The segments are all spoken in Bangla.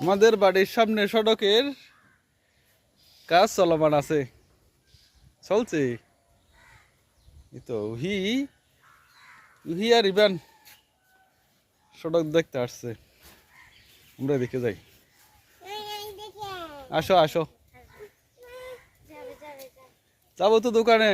আমাদের বাড়ির সামনে সড়কের কাজ চলমান আছে, চলছে। এই তো উহি উহি আর ইবান সড়ক দেখতে আসছে, আমরা দেখে যাই। আসো আসো, যাবো তো দোকানে।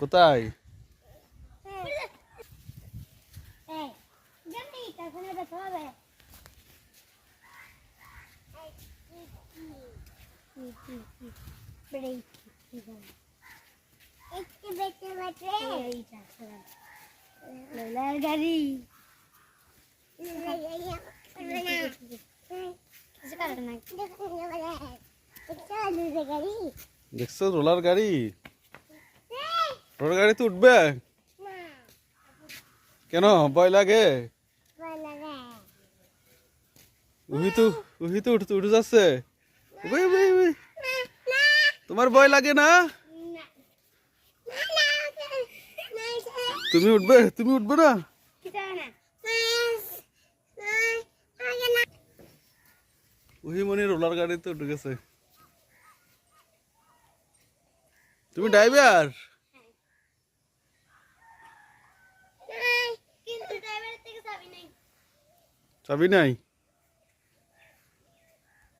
কোথায়? গাড়ি দেখছো রোলার গাড়ি? রোলার গাড়িতে উঠবে কেন? ভয় লাগে? উহি তো উঠতে উঠে যাচ্ছে। We, we, we. তোমার ভয় লাগে না? তুমি উঠবে? তুমি উঠবে না? উহি মনি রোলার গাড়িতে উঠে গেছে। তুমি ড্রাইভার? চাবি নাই?